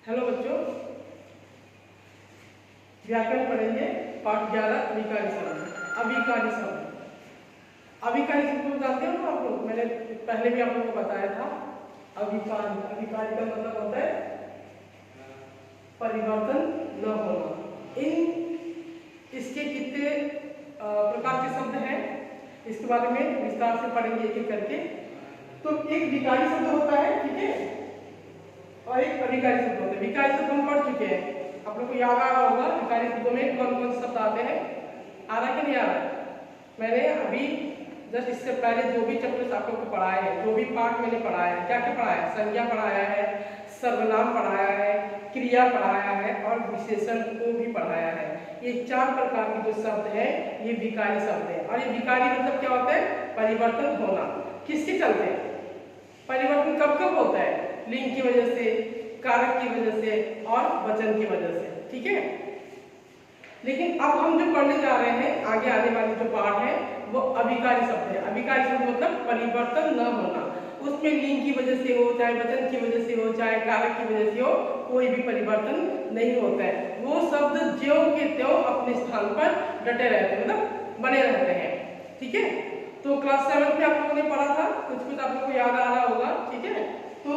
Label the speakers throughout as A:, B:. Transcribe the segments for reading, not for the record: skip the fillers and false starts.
A: Hello बच्चों, व्याकरण पढ़ेंगे पाठ 11 अभिकारी शब्द। अभिकारी शब्द, अभिकारी शब्द को जानते हो ना आप लोग? मैंने पहले भी आप लोगों को बताया था। अभिकारी, अभिकारी का मतलब होता है परिवर्तन न होना। इसके कितने प्रकार के शब्द हैं, इसके बारे में विस्तार से पढ़ेंगे एक एक करके। तो एक विकारी शब्द होता है, ठीक है, और एक अभिकारी शब्द होता है। विकारी शब्द हम पढ़ चुके हैं, आप लोग को याद आ रहा होगा विकारी शब्दों में कौन कौन से शब्द आते हैं। आ रहा कि नहीं आ रहा? मैंने अभी जस्ट इससे पहले जो भी चैप्टर्स आप लोग को पढ़ाए हैं, जो भी पाठ मैंने पढ़ाया है, क्या क्या पढ़ाया है? संज्ञा पढ़ाया है, सर्वनाम पढ़ाया है, क्रिया पढ़ाया है और विशेषण को भी पढ़ाया है। ये 4 प्रकार के जो शब्द हैं ये विकारी शब्द हैं। और ये विकारी मतलब क्या होता है? परिवर्तन होना। किसके चलते? परिवर्तन कब कब होता है? लिंग की वजह से, कारक की वजह से और वचन की वजह से, ठीक है। लेकिन अब हम जो पढ़ने जा रहे हैं, आगे आने वाले जो पाठ है वो अभिकारी शब्द है। अभिकारी शब्द मतलब परिवर्तन न होना। उसमें लिंग की वजह से हो, चाहे वचन की वजह से हो, चाहे कारक की वजह से हो, कोई भी परिवर्तन नहीं होता है। वो शब्द ज्यों के त्यों अपने स्थान पर डटे रहते हैं, मतलब बने रहते हैं, ठीक है। तो क्लास 7 में आप लोगों ने पढ़ा था, कुछ कुछ आप लोगों को याद आ रहा होगा, ठीक है। तो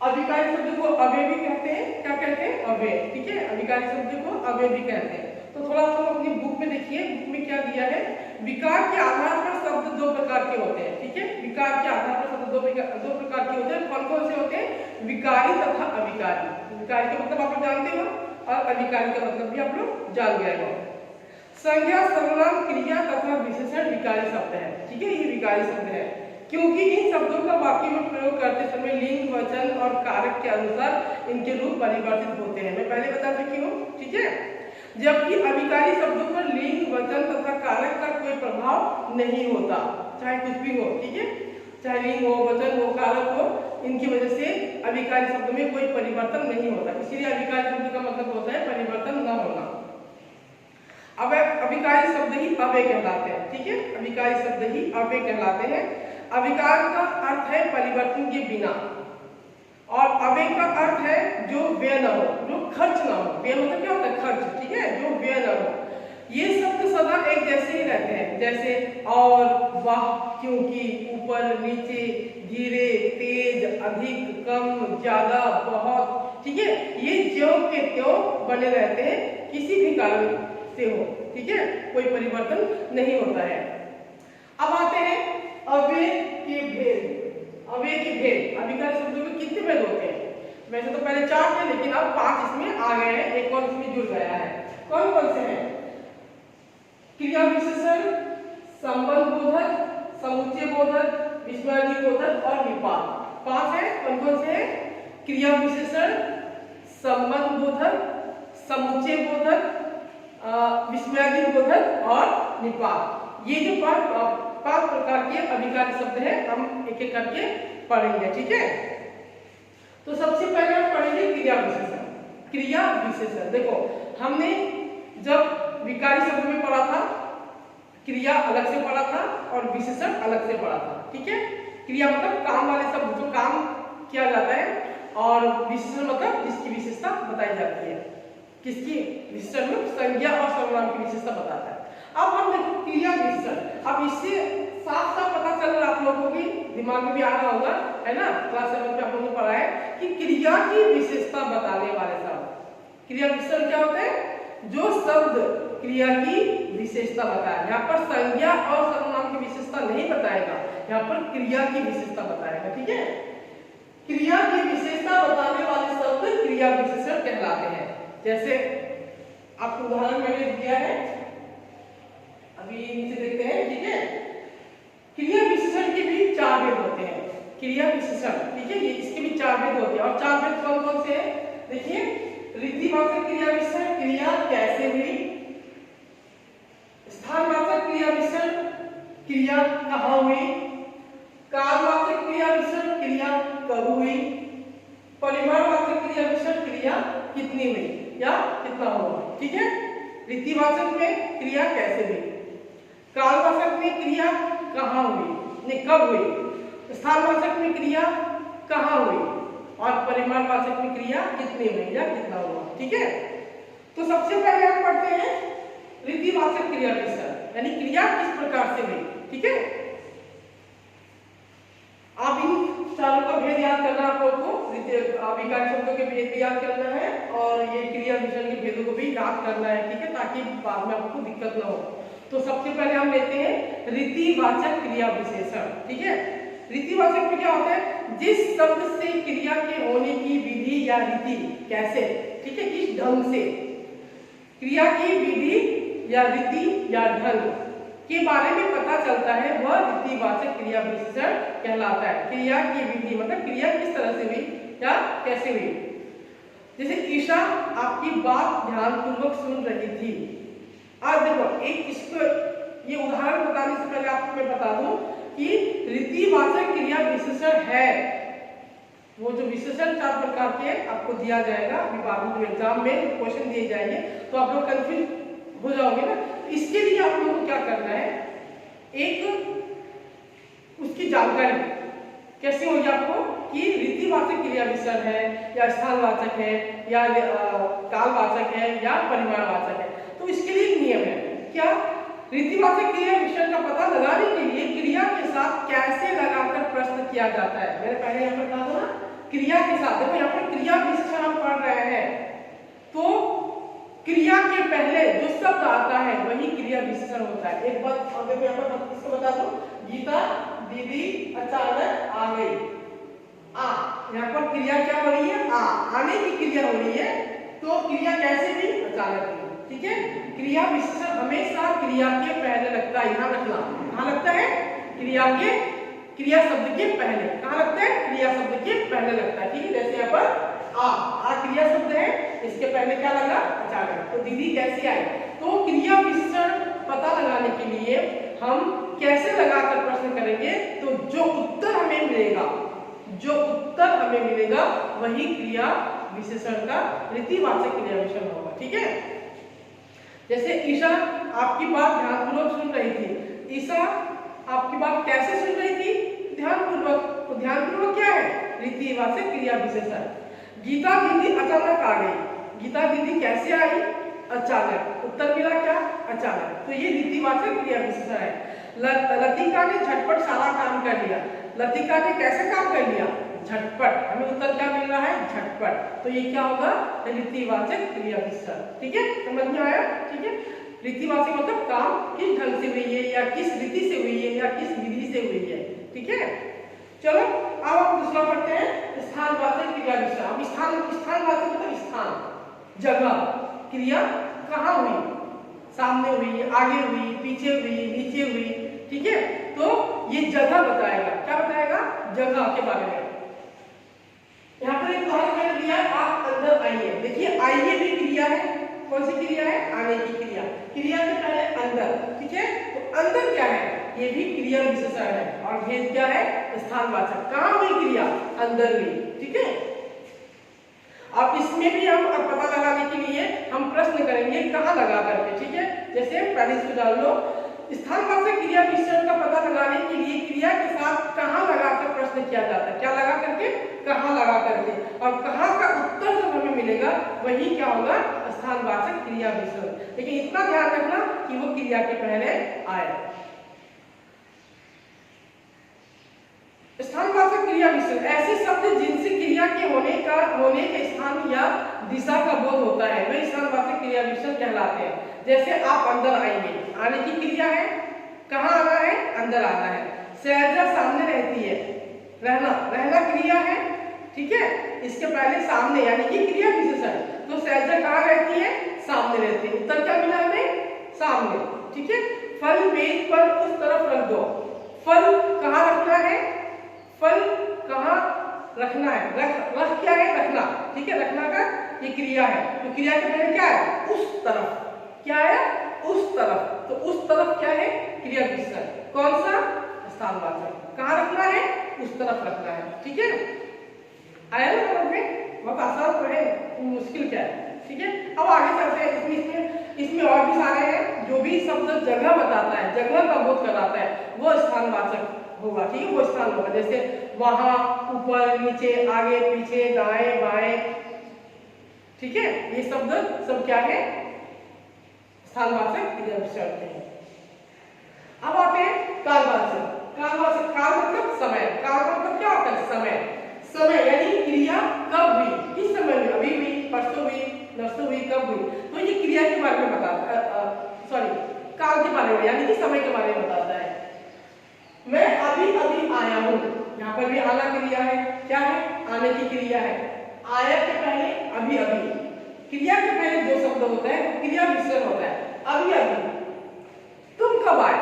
A: अभिकारी शब्द को अव्यय भी कहते हैं। क्या कहते हैं? अव्यय, ठीक है। अभिकारी शब्द को अव्यय भी कहते हैं। तो थोड़ा सा अपनी बुक में देखिए, बुक में क्या दिया है। विकार के आधार पर शब्द 2 प्रकार के होते हैं, ठीक है। विकार के आधार पर शब्द 2 प्रकार के होते हैं। कौन कौन से होते हैं? विकारी तथा अविकारी। विकारी का मतलब आप लोग जानते हो और अविकारी का मतलब भी आप लोग जान गए हो। संज्ञा, सर्वनाम, क्रिया तथा विशेषण विकारी शब्द है, ठीक है। ये विकारी शब्द है क्योंकि इन शब्दों का वाक्य में प्रयोग करते समय लिंग, वचन और कारक के अनुसार इनके रूप परिवर्तित होते हैं। मैं पहले बता चुकी हूँ, ठीक है। जबकि अभिकारी शब्दों पर लिंग, वचन तथा कारक का कोई प्रभाव नहीं होता, चाहे कुछ भी हो, ठीक है। चाहे लिंग हो, वचन हो, कारक हो, इनकी वजह से अभिकारी शब्द में कोई परिवर्तन नहीं होता। इसलिए अभिकारी शब्द का मतलब होता है परिवर्तन न होना। अब अभिकारी शब्द ही अव्यय कहलाते हैं, ठीक है। अभिकारी शब्द ही अव्यय कहलाते हैं। अविकार का अर्थ है परिवर्तन के बिना, और अव्यय का अर्थ है जो व्यय न हो, जो खर्च ना हो। व्यय मतलब क्या होता है? खर्च, ठीक है, जो व्यय न हो। ये शब्द सदा एक जैसे ही रहते हैं, जैसे और, वाह, क्योंकि, ऊपर, नीचे, धीरे, तेज, अधिक, कम, ज्यादा, बहुत, ठीक है। ये ज्यों के त्यों बने रहते हैं, किसी भी कारण से हो, ठीक है, कोई परिवर्तन नहीं होता है। अब आते हैं अव्यय के भेद। अव्यय के भेद, अभिकारी शब्दों में कितने भेद होते हैं? वैसे तो पहले 4 थे, लेकिन अब 5 इसमें आ गए हैं, एक और इसमें जुड़ गया है। कौन कौन से हैं? क्रिया विशेषण, संबंध बोधक, समुच्चय बोधक, विस्मयादि बोधक और निपात। 5 है। कौन कौन से हैं? क्रिया विशेषण, संबंध बोधक, समुच्चय बोधक, विस्मयादि बोधक और निपात। ये जो 5 प्रकार के अभिकारी शब्द हैं, हम एक एक करके पढ़ेंगे, ठीक है। तो सबसे पहले हम पढ़ेंगे क्रिया विशेषण। क्रिया विशेषण देखो, हमने जब विकारी शब्द में पढ़ा था, क्रिया अलग से पढ़ा था और विशेषण अलग से पढ़ा था, ठीक है। क्रिया मतलब काम वाले शब्द, जो काम किया जाता है, और विशेषण मतलब जिसकी विशेषता बताई जाती है। किसकी? विशेषण में संज्ञा और सर्वनाम की विशेषता बताता है। अब हम देखो क्रिया विशेषण। अब इससे साफ साफ पता चल रहा आप लोगों की दिमाग में भी आ रहा होगा, है ना। क्लास 7 में आप लोगों ने पढ़ा है कि क्रिया की विशेषता बताने वाले शब्द। क्रिया विशेषण क्या होता है? जो शब्द क्रिया की विशेषता बताए। यहाँ पर संज्ञा और सर्वनाम की विशेषता नहीं बताएगा, यहाँ पर क्रिया की विशेषता बताएगा, ठीक है। क्रिया की विशेषता बताने वाले शब्द क्रिया विशेषण कहलाते हैं। जैसे आपको उदाहरण मैंने दिया है, अभी नीचे देखते हैं, ठीक है। क्रिया विशेषण के भी 4 भेद होते हैं। क्रिया विशेषण, ठीक है, ये इसके भी 4 भेद होते हैं। और 4 भेद कौन कौन से हैं? देखिए, रीतिवाचक क्रिया विशेषण, क्रिया कैसे हुई। स्थानवाचक क्रिया विशेषण, क्रिया कहाँ हुई। कालवाचक क्रिया विशेषण, क्रिया कब हुई। परिमाणवाचक क्रिया विशेषण, क्रिया कितनी हुई या कितना हुआ, ठीक है। रीतिवाचक में क्रिया कैसे हुई, कालवाचक में क्रिया कहाँ हुई, नहीं कब हुई, स्थानवाचक में क्रिया कहाँ हुई, और परिमाणवाचक में क्रिया कितने हुए या कितना हुआ। ठीक है, तो सबसे पहले हम पढ़ते हैं रीतिवाचक क्रिया विशेषण, यानी क्रिया किस प्रकार से हुई। ठीक है, आप इन चारों का भेद याद करना आपको, विकारी शब्दों के भेद भी याद करना है और ये क्रिया विशेषण के भेदों को भी याद करना है। ठीक है, ताकि बाद में आपको दिक्कत ना हो। तो सबसे पहले हम लेते हैं रीतिवाचक क्रिया विशेषण। ठीक है, रीतिवाचक में क्या होता है, जिस शब्द से क्रिया के होने की विधि या रीति कैसे, ठीक है, किस ढंग से क्रिया की विधि या रीति या ढंग के बारे में पता चलता है, वह रीतिवाचक क्रिया विशेषण कहलाता है। क्रिया की विधि मतलब क्रिया किस तरह से हुई या कैसे हुई। जैसे ईशा आपकी बात ध्यानपूर्वक सुन रही थी। आज देखो एक इसको ये उदाहरण बताने से पहले आपको मैं बता दूं कि रीतिवाचक क्रिया विशेषण है, वो जो विशेषण 4 प्रकार के आपको दिया जाएगा अभी बाद में एग्जाम में क्वेश्चन दिए जाएंगे, तो आप लोग कंफ्यूज हो जाओगे ना। इसके लिए आप लोगों को क्या करना है, एक उसकी जानकारी कैसे होगी आपको कि रीतिवाचक क्रिया विशेषण है या स्थानवाचक है या कालवाचक है या परिमाणवाचक है। तो इसके लिए एक नियम है, क्या, रीतिवाचक क्रिया विशेषण का पता लगाने के लिए क्रिया के साथ कैसे लगाकर प्रश्न किया जाता है। मैंने पहले यहाँ पर कहा था ना, क्रिया के साथ। देखो यहाँ पर क्रिया विशेषण हम पढ़ रहे हैं, तो क्रिया के पहले जो शब्द आता है वही क्रिया विशेषण होता है। एक बात देखो यहाँ पर इसको बता दो, गीता दीदी अचानक आ गई। आ, यहाँ पर क्रिया क्या हो रही है, आने की क्रिया हो रही है, तो क्रिया कैसे हुई, अचानक हुई। ठीक है, क्रिया विशेषण हमेशा क्रिया के पहले लगता है। यहाँ रखना, कहाँ लगता है, क्रिया शब्द के पहले। कहाँ लगता है, क्रिया शब्द के पहले लगता है। ठीक है, जैसे यहाँ पर आ क्रिया शब्द है, इसके पहले क्या लगा, अचानक। तो दीदी कैसे आई। तो क्रिया विशेषण पता लगाने के लिए हम कैसे लगाकर प्रश्न करेंगे, तो जो उत्तर हमें मिलेगा वही क्रिया विशेषण का रीतिवाचक क्रिया विशेषण होगा। ठीक है, जैसे ईशा आपकी बात ध्यानपूर्वक सुन रही थी। ईशा आपकी बात कैसे सुन रही थी, ध्यानपूर्वक। तो ध्यानपूर्वक क्या है, रीतिवाचक क्रिया विशेषण। गीता दीदी अचानक आ गई। गीता दीदी कैसे आई, अचानक। उत्तर मिला क्या, अचानक। तो ये रीतिवाचक क्रिया विशेषण है। लतिका ने झटपट सारा काम कर लिया। लतिका ने कैसे काम कर लिया, झटपट। हमें उत्तर क्या मिल रहा है, झटपट। तो ये क्या होगा, रीतिवाचक क्रिया विशेषण। ठीक है, समझ में आया। ठीक है, रीतिवाचक मतलब काम किस ढंग से हुई है या किस रीति से हुई है या किस विधि से हुई है। ठीक है, चलो अब हम दूसरा पढ़ते हैं, स्थानवाचक क्रिया विशेषण। अब स्थानवाचक मतलब स्थान, जगह। क्रिया कहाँ हुई, सामने हुई, आगे हुई, पीछे हुई, नीचे हुई। ठीक है, तो ये जगह बताएगा। क्या बताएगा, जगह के बारे में। यहाँ पर एक उदाहरण मैंने दिया है, आप अंदर आइए। देखिए आइए भी क्रिया है, कौन सी क्रिया है, आने की क्रिया। क्रिया के पहले अंदर। ठीक है, तो अंदर क्या है, ये भी क्रिया विशेषण है और भेद क्या है, स्थानवाचक। कहाँ हुई क्रिया, अंदर हुई। ठीक है, अब इसमें भी हम पता लगाने के लिए हम प्रश्न करेंगे कहाँ लगा करके। ठीक है, जैसे पहले इसको डाल लो, स्थानवाचक क्रिया विशेषण का पता लगाने के लिए क्रिया के साथ कहाँ लगाकर प्रश्न किया जाता है। क्या लगा करके, कहाँ लगा करके। और कहाँ का उत्तर जब हमें मिलेगा वही क्या होगा, स्थानवाचक क्रिया विशेषण। लेकिन इतना ध्यान रखना कि वो क्रिया के पहले आए। स्थानवाचक क्रिया विशेषण ऐसे शब्द जिनसे क्रिया के होने के स्थान या दिशा का बोध होता है, वे स्थानवाचक क्रिया विशेषण कहलाते हैं। जैसे आप अंदर आएंगे, आने की क्रिया है, कहाँ आना है, अंदर आना है। सहजा सामने रहती है, रहना क्रिया है। ठीक है, इसके पहले सामने यानी कि क्रिया विशेषण। तो सहजा कहाँ रहती है, सामने रहती है। उत्तर क्या मिला हमें, सामने। ठीक है, फल मेज पर उस तरफ रख दो। फल कहाँ रखना है, फल कहाँ रखना है, रख क्या है, रखना। ठीक है, रखना का ये क्रिया है। तो क्रिया के पहले क्या है, उस तरफ। क्या है, उस तरफ। तो उस तरफ क्या है, क्रिया विशेषण। कौन सा, स्थानवाचक। कहाँ रखना है, उस तरफ रखना है। ठीक है, आया ना समझ में, बहुत आसान तो है, मुश्किल क्या है। ठीक है, अब आगे चलते हैं। इसमें और भी सारे हैं। जो भी शब्द जगह बताता है, जगह का बोध कराता है, वो स्थानवाचक होगा। ठीक है, वो स्थान होगा। जैसे वहां, ऊपर, नीचे, आगे, पीछे, दाएं, बाएं, ठीक है, ये शब्द सब क्या है, स्थानवाचक क्रिया विशेषण है। अब आते हैं कालवाचक। कालवाचक, काल मतलब समय, काल मतलब क्या होता है, समय। समय यानी क्रिया कब हुई, किस समय में, अभी हुई, परसों हुई, नरसों हुई, कब हुई, तो ये क्रिया के बारे में बताता है, सॉरी काल के बारे में यानी कि समय के बारे में बताता है। मैं अभी अभी आया हूँ, यहाँ पर भी आना क्रिया है, क्या है, आने की क्रिया है। आया के पहले अभी अभी, क्रिया के पहले जो शब्द होता है क्रिया विशेषण होता है, अभी अभी। तुम कब आए,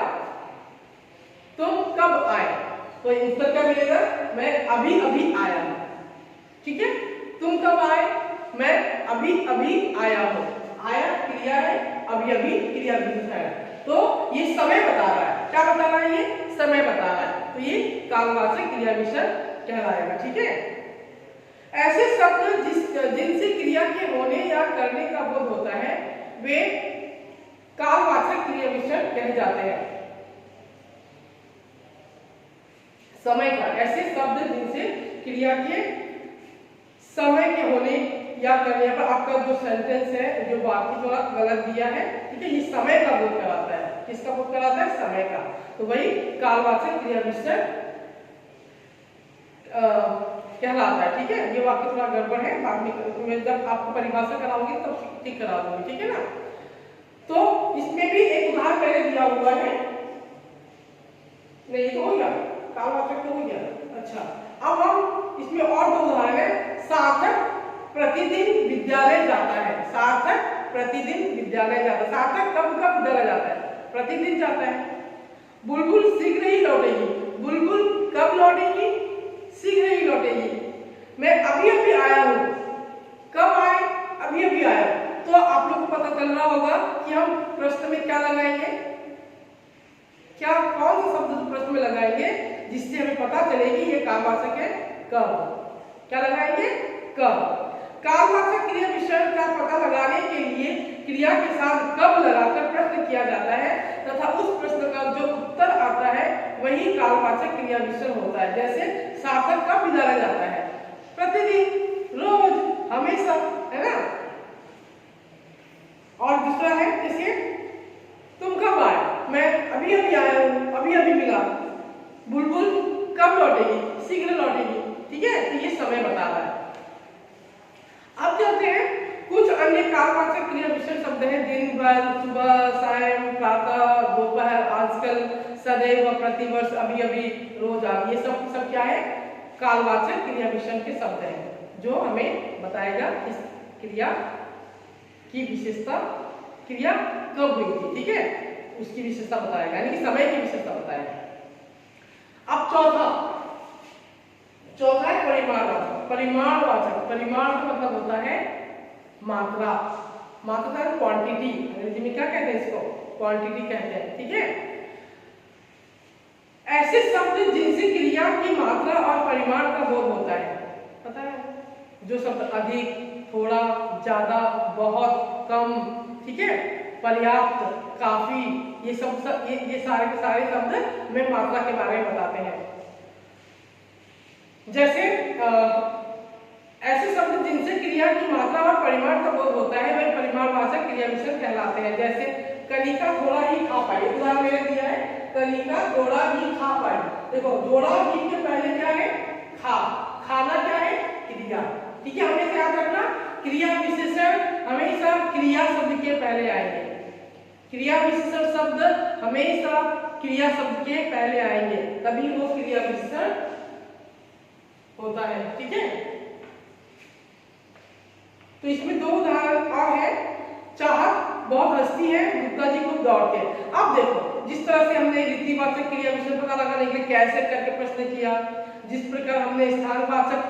A: तुम कब आए, तो उत्तर क्या मिलेगा, मैं अभी अभी आया हूं, ठीक है। तुम कब आए, मैं अभी अभी आया हूं, आया क्रिया है, अभी अभी क्रिया विशेषण है, तो ये समय बता रहा है, क्या बता रहा है, ये समय बता रहा है, तो ये कालवाचक क्रिया विशेषण कहलाएगा, ठीक है। ऐसे शब्द जिनसे क्रिया के होने या करने का बोध होता है वे कालवाचक क्रिया विशेषण कहे जाते हैं। समय का, ऐसे शब्द जिनसे क्रिया के समय के होने या करने पर, आपका जो सेंटेंस है, जो वाक्य थोड़ा गलत दिया है, ठीक है, ये समय का बोध कराता है, किसका बोध कराता है, समय का, तो वही कालवाचक क्रिया विशेषण कहलाता है, ठीक है। ये वाक्य थोड़ा गड़बड़ है, बाद में जब आपको परिभाषा कराऊंगी तब ठीक करा दूंगी, ठीक है ना। तो इसमें भी एक उदाहरण पहले दिया हुआ है, नहीं तो हो गया, कालवाचक तो हो गया, अच्छा। अब हम इसमें और दो उदाहरण है। सार्थक प्रतिदिन विद्यालय जाता है, सार्थक प्रतिदिन विद्यालय जाता है, सार्थक कब कब विद्यालय जाता है, प्रतिदिन जाता है। बुलबुल शीघ्र ही लौटेगी, बुलबुल कब लौटेगी, शीघ्र ही लौटेगी। मैं अभी अभी आया हूं, कब आए, अभी अभी आया। तो आप लोग को पता चल रहा होगा कि हम प्रश्न में क्या लगाएंगे, क्या कौन सा शब्द प्रश्न में लगाएंगे जिससे हमें पता चले कि ये कालवाचक है, कब, क्या लगाएंगे, कब। कालवाचक क्रिया विशेषण का पता लगाने के लिए क्रिया के साथ कब लगाकर प्रश्न किया जाता है तथा उस प्रश्न का जो उत्तर आता है वही कालवाचक क्रिया विशेषण होता है। जैसे सार्थक कब विद्यालय जाता है, प्रतिदिन, रोज, हमेशा, है ना। और दूसरा है जैसे तुम कब आए, मैं अभी अभी आया हूं, अभी अभी मिला। बुलबुल कब लौटेगी, शीघ्र लौटेगी, ठीक है, तो ये समय बता रहा है। अब चलते हैं कुछ अन्य कालवाचक क्रिया विशेषण शब्द हैं। दिन भर, सुबह, सायं, प्रातः, दोपहर, आजकल, सदैव, प्रतिवर्ष, अभी अभी, रोज, आज, ये सब क्या है, कालवाचक क्रिया विशेषण के शब्द हैं जो हमें बताएगा इस क्रिया की विशेषता, क्रिया कब हुई थी, ठीक है, उसकी विशेषता बताएगा, यानी कि समय की विशेषता बताएगा। अब चौथा है परिमाणवाचक। परिमाणवाचक, परिमाण का मतलब होता है मात्रा, मात्रा क्वांटिटी, अंग्रेजी में क्या कहते हैं इसको, क्वांटिटी कहते हैं, ठीक है। ऐसे शब्द जिनसे क्रिया की मात्रा और परिमाण का बोध होता है, पता है, जो शब्द अधिक, थोड़ा, ज्यादा, बहुत, कम, ठीक है, पर्याप्त, काफी, ये सब ये सारे के सारे शब्द हमें मात्रा के बारे में बताते हैं। जैसे ऐसे शब्द जिनसे क्रिया की मात्रा और परिमाण का बोध होता है वे परिमाणवाचक क्रिया विशेषण कहलाते हैं। जैसे कनिका थोड़ा ही खा पाई, उदाहरण मैंने दिया है, कनिका थोड़ा ही खा पाई। देखो थोड़ा ही के पहले क्या है, खा, खाना क्या है, क्रिया, ठीक है। हमेशा याद रखना क्रिया विशेषण हमेशा क्रिया शब्द के पहले आएंगे, क्रिया विशेषण शब्द हमेशा क्रिया शब्द के पहले आएंगे, तभी वो क्रिया विशेषण होता है, ठीक है। तो इसमें दो उदाहरण और है। चाहत बहुत हंसती है, गुप्ता जी खूब दौड़ते हैं। अब देखो जिस तरह से हमने रीतिवाचक क्रिया विशेषण पता लगाने के लिए कैसे करके प्रश्न किया, जिस प्रकार हमने स्थानवाचक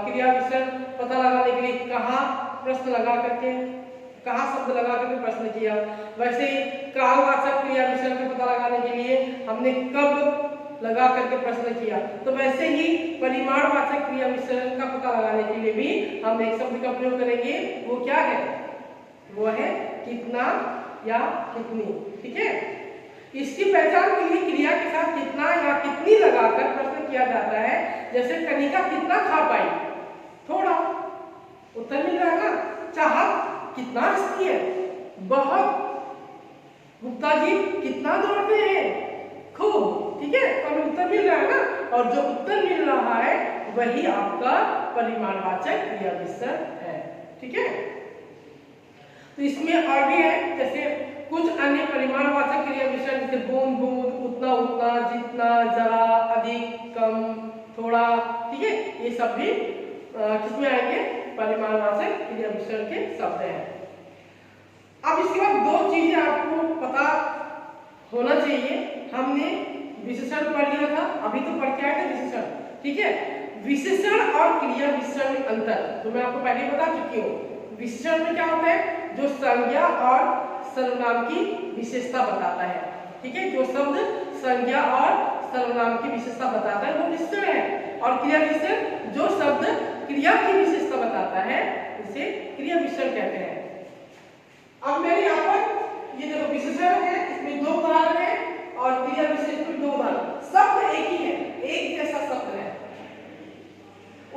A: क्रिया विशेषण पता लगाने के लिए कहाँ प्रश्न लगा करके, कहाँ शब्द लगा करके प्रश्न किया, वैसे ही कालवाचक क्रिया विशेषण का पता लगाने के लिए हमने कब लगा करके प्रश्न किया, तो वैसे ही परिमाणवाचक क्रिया विशेषण का पता लगाने के लिए भी हम एक शब्द का प्रयोग करेंगे। वो क्या है, वो है कितना या कितनी, ठीक है। इसकी पहचान के लिए क्रिया के साथ कितना या कितनी लगाकर प्रश्न किया जाता है। जैसे कनिका कितना खा पाई, थोड़ा, उत्तर मिल रहा है ना। चाहत कितना हंसती है, बहुत। गुप्ता जी कितना दौड़ते हैं, खूब। ठीक है, तो हमें उत्तर मिल रहा है ना, और जो उत्तर मिल रहा है वही आपका परिमाणवाचक क्रिया विशेषण है। ठीक है, तो इसमें और भी है, जैसे कुछ अन्य परिमाणवाचक क्रिया विशेषण, जैसे बूंद बूंद, उतना उतना, जितना, जरा, अधिक, कम, थोड़ा। ठीक है, ये सब भी किसमें आएंगे, परिमाणवाचक क्रिया विशेषण के शब्द हैं। अब इसके बाद दो चीजें आपको पता होना चाहिए। हमने विशेषण पढ़ लिया था, अभी तो पढ़ के आए थे विशेषण। ठीक है, विशेषण और क्रिया विशेषण में अंतर तो मैं आपको पहले ही बता चुकी हूँ। विशेषण में क्या होता है, जो संज्ञा और सर्वनाम की विशेषता बताता है। ठीक है, जो शब्द संज्ञा और सर्वनाम की विशेषता बताता है वो विशेषण है। और क्रिया विशेषण जो शब्द क्रिया की विशेषता बताता है उसे क्रिया विशेषण कहते हैं। अब मेरे यहाँ पर ये देखो विशेषण है, इसमें दो उदाहरण है, और क्रिया विशेषण में दो उदाहरण। शब्द एक ही है, एक जैसा शब्द है,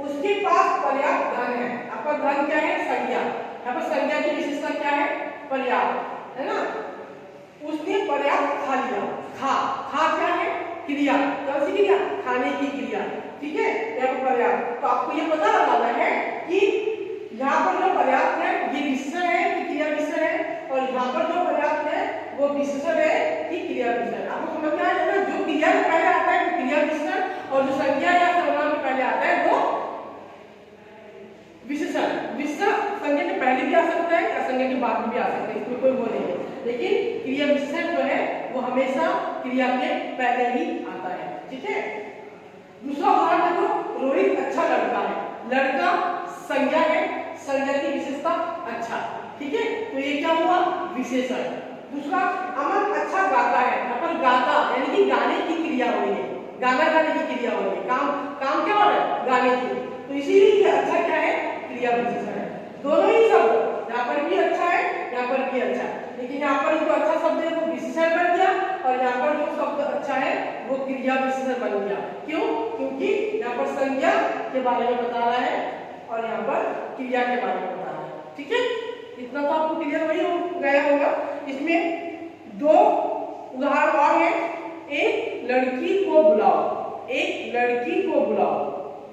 A: उसके पास पर्याप्त धन है। आपका धन क्या है, संज्ञा। यहाँ पर संज्ञा की विशेषता क्या है, पर्याप्त, है ना। उसने पर्याप्त खा लिया, खा, खा क्या है, क्रिया, कौन सी क्रिया, खाने की क्रिया। ठीक है, यहाँ पर पर्याप्त। तो आपको ये पता लगाना है कि यहाँ पर जो पर्याप्त है ये विशेषण है कि क्रिया विशेषण है, और यहाँ पर जो पर्याप्त है वो विशेषण है कि क्रिया विशेषण। आपको समझ में आया ना, जो क्रिया के पहले आता है वो क्रिया विशेषण, और जो संज्ञा या सर्वनाम के पहले आता है वो विशेषण। विशेषण संज्ञा के पहले भी आ सकता है या संज्ञा के बाद में भी आ सकता है, इसमें कोई वो नहीं है। लेकिन क्रिया विशेषण जो है वो हमेशा क्रिया के पहले ही आता है। ठीक है, दूसरा उदाहरण देखो, रोहित अच्छा लड़का है। लड़का संज्ञा है, संज्ञा की विशेषता अच्छा। ठीक है, तो ये क्या हुआ, विशेषण। दूसरा, अमन अच्छा गाता है। यहाँ पर गाता यानी कि गाने की क्रिया हो रही है, गाना गाने की क्रिया हो रही है, काम क्या हो रहा है, गाने की। तो इसीलिए अच्छा क्या है, क्रिया विशेषण है। दोनों ही शब्द, यहाँ पर भी अच्छा है, यहाँ पर भी अच्छा है, लेकिन यहाँ पर जो अच्छा शब्द है वो विशेषण बन गया, और यहाँ पर जो शब्द अच्छा है वो क्रिया विशेषण बन गया। क्यों, क्योंकि यहाँ पर संज्ञा के बारे में बता रहा है और यहाँ पर क्रिया के बारे में बता रहा है। ठीक है, इतना तो आपको क्लियर वही हो गया होगा। इसमें दो उदाहरण और है। एक लड़की को बुलाओ, एक लड़की को बुलाओ।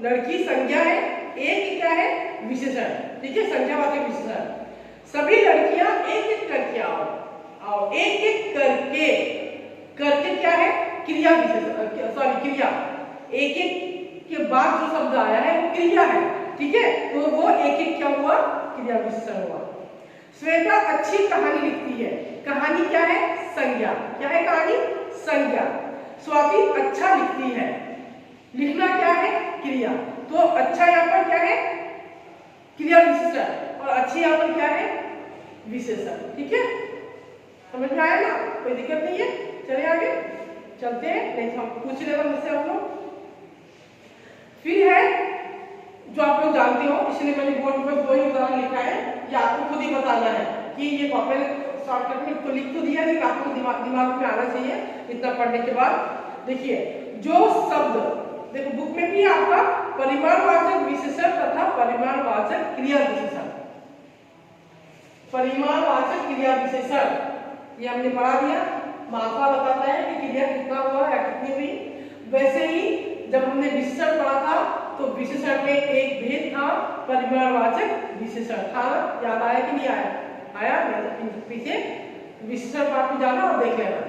A: लड़की संज्ञा है, एक क्या है, विशेषण। ठीक है, संज्ञावाचक विशेषण। सभी लड़कियां एक एक करके आओ, आओ, एक एक करके, करके क्या है, क्रिया विशेषण, सॉरी क्रिया। एक एक के बाद जो शब्द आया है वो क्रिया है। ठीक है, तो वो एक एक क्या हुआ, क्रिया विशेषण हुआ। श्वेता अच्छी कहानी लिखती है। कहानी क्या है, संज्ञा। क्या है कहानी, संज्ञा। स्वाति अच्छा लिखती है। लिखना क्या है, क्रिया। तो अच्छा यहाँ पर क्या है, क्रिया विशेषण, और अच्छी यहाँ पर क्या है, विशेषण। ठीक है, समझ में आया ना, कोई दिक्कत नहीं है। चलिए आगे चलते हैं, नहीं हम पूछ लेगा मुझसे आप लोग। फिर है जो आप लोग जानते हो, इसलिए मैंने बोर्ड पर दो ही उदाहरण लिखा है, ये आपको खुद ही बताना है कि ये कॉपी शॉर्टकट में तो लिख तो दिया, लेकिन आपको दिमाग में आना चाहिए इतना पढ़ने के बाद। देखिए, जो शब्द देखो बुक में भी आपका परिमाणवाचक विशेषण तथा परिमाणवाचक क्रिया विशेषण, परिमाणवाचक क्रिया विशेषण ये हमने पढ़ा दिया। मात्रा बताता है कि क्रिया कितना हुआ या कितनी हुई। वैसे ही जब हमने विशेषण पढ़ा था तो विशेषण में एक भेद था, परिमाणवाचक विशेषण था। याद आया कि नहीं आया, आया, पीछे विशेषण पाठ में जाना और देख लेना।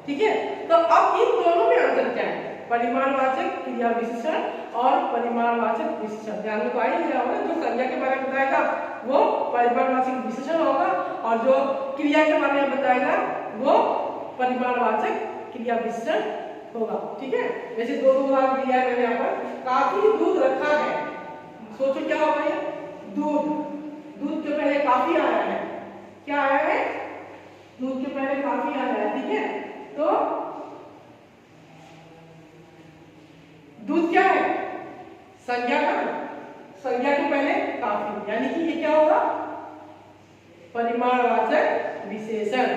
A: ठीक है, तो अब इन दोनों में अंतर क्या है, परिमाणवाचक क्रिया विशेषण और परिमाणवाचक विशेषण। ध्यान में तो आ ही गया होगा, जो संज्ञा के बारे में बताएगा वो परिमाणवाचक विशेषण होगा, और जो क्रिया के बारे में बताएगा वो परिमाणवाचक क्रिया विशेषण होगा। ठीक है, वैसे दो उदाहरण दिया है मैंने यहाँ पर। काफी दूध रखा है, सोचो क्या होगा ये, दूध। दूध के पहले काफी आया है, क्या आया है, दूध के पहले काफी आया है। ठीक है, तो दूध क्या है, संज्ञा का, संज्ञा के पहले काफी, यानी कि ये क्या होगा, परिमाणवाचक विशेषण।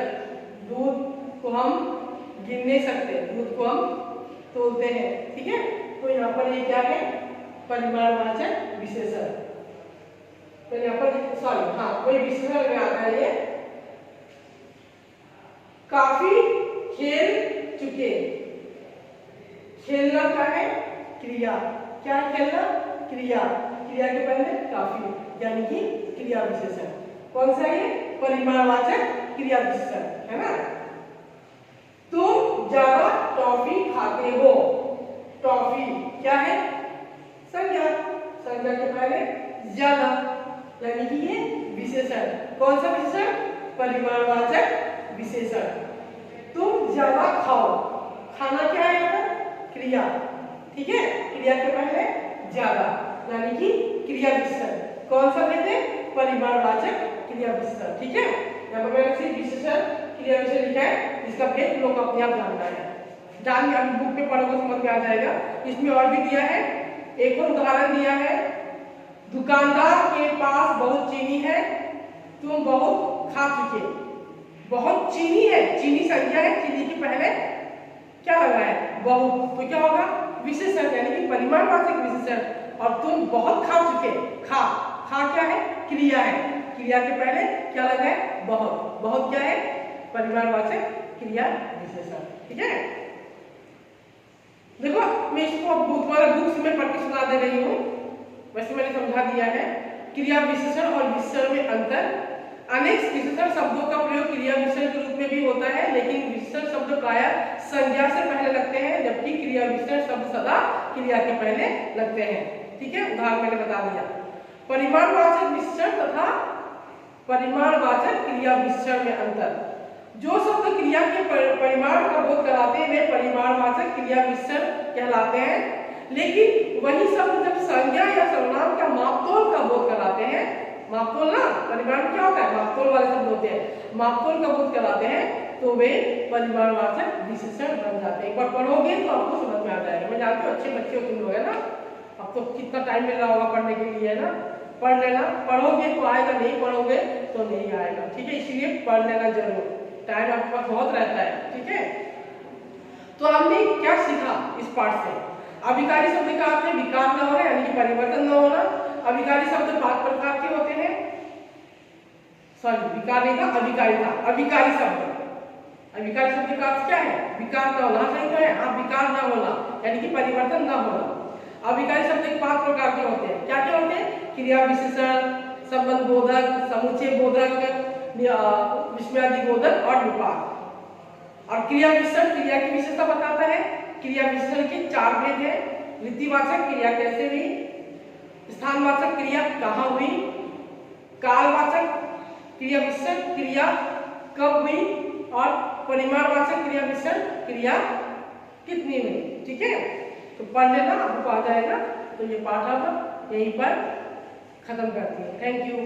A: दूध को हम गिन नहीं सकते, दूध को हम तोलते हैं। ठीक है, तो यहाँ पर ये क्या है, परिमाणवाचक विशेषण। मैंने यहाँ पर सॉरी, हाँ कोई विशेषण में आता है ये, काफी खेल चुके। खेलना क्या है, क्रिया। क्या है खेलना, क्रिया। क्रिया के पहले काफी, यानी कि क्रिया विशेषण। कौन सा ये, परिमाणवाचक क्रिया विशेषण है ना। तुम ज्यादा टॉफी खाते हो। टॉफी क्या है, संज्ञा। संज्ञा के पहले ज्यादा, यानी कि ये विशेषण। कौन सा विशेषण, परिमाणवाचक विशेषण। तुम ज्यादा खाओ। खाना क्या है यहाँ पर, क्रिया। ठीक है, क्रिया के पहले ज्यादा, यानी कि क्रिया विशेषण। कौन सा लेते हैं, परिमाणवाचक क्रिया विशेषण। ठीक है, यहाँ पर मैंने सिर्फ विशेषण क्रिया विशेषण लिखा है, इसका भेद लोग अपने आप जानना है। जान अभी बुक में पढ़ोगे समझ में आ जाएगा। इसमें और भी दिया है, एक और उदाहरण दिया है, दुकानदार के पास बहुत चीनी है, तुम बहुत खा चुके। बहुत चीनी है, चीनी संख्या है, चीनी के पहले क्या लगा है, बहुत, तो क्या होगा, विशेषण, यानी कि परिमाणवाचक विशेषण। और तुम बहुत खा चुके। खा, खा क्या है, क्रिया है, क्रिया के पहले क्या लगा है, बहुत। बहुत क्या है, परिमाणवाचक क्रिया विशेषण। ठीक है, देखो मैं इसको तुम्हारे बुक्स में पढ़ के सुना दे रही हूँ, वैसे मैंने समझा दिया है। क्रिया विशेषण और विशेषण में अंतर। अनेक विशेषण शब्दों का प्रयोग क्रिया विशेषण के रूप में भी होता है, लेकिन विशेषण शब्द प्रायः संज्ञा से पहले लगते हैं, जबकि क्रिया विशेषण शब्द सदा क्रिया के पहले लगते हैं। ठीक है, उदाहरण मैंने बता दिया। परिमाणवाचक विशेषण तथा परिमाणवाचक क्रिया विशेषण में अंतर। जो शब्द क्रिया के परिमाण का बोध कराते हैं वे परिमाणवाचक क्रिया विशेषण कहलाते हैं, लेकिन वही शब्द जब संज्ञा या सर्वनाम का मापतोल का बोध कराते हैं, मापतोल ना, परिमाण क्या होता है, मापतोल वाले शब्द होते हैं, मापतोल का बोध कराते हैं, तो वे परिमाणवाचक विशेषण बन जाते हैं। एक बार पढ़ोगे तो आपको समझ में आ जाएगा। मैं जानती हूँ अच्छे बच्चे हो तुम लोग, है ना, अब तो कितना टाइम मिल रहा होगा पढ़ने के लिए, है ना। पढ़ लेना, पढ़ोगे तो आएगा, नहीं पढ़ोगे तो नहीं आएगा। ठीक है, इसलिए पढ़ लेना जरूर, टाइम आपके पास बहुत रहता है। ठीक है, तो हमने क्या सीखा इस पाठ से। अभिकारी शब्द का अर्थ है विकार न होना, यानी कि परिवर्तन न होना। अभिकारी शब्द 5 प्रकार के होते हैं, सॉरी विकार नहीं था, अभिकारी था। अभिकारी शब्द, अभिकारी शब्द का अर्थ क्या है, विकार न होना। सही तो है, हाँ, विकार न होना, यानी कि परिवर्तन न होना। अभिकारी शब्द 5 प्रकार के होते हैं। क्या क्या होते हैं, क्रिया विशेषण, संबंध बोधक, समुच्चय बोधक, विस्मयादि बोधक और निपात। और क्रिया विशेषण क्रिया की विशेषता बताता है। क्रिया विशेषण के 4 भेद हैं। रीतिवाचक क्रिया कैसे हुई, स्थानवाचक क्रिया कहाँ हुई, कालवाचक क्रिया विशेषण क्रिया कब हुई, और परिमाणवाचक क्रिया विशेषण क्रिया कितनी हुई। ठीक है, तो पढ़ लेना, आपको आ जाएगा। तो ये पाठ अब यहीं पर खत्म करती है। Thank you.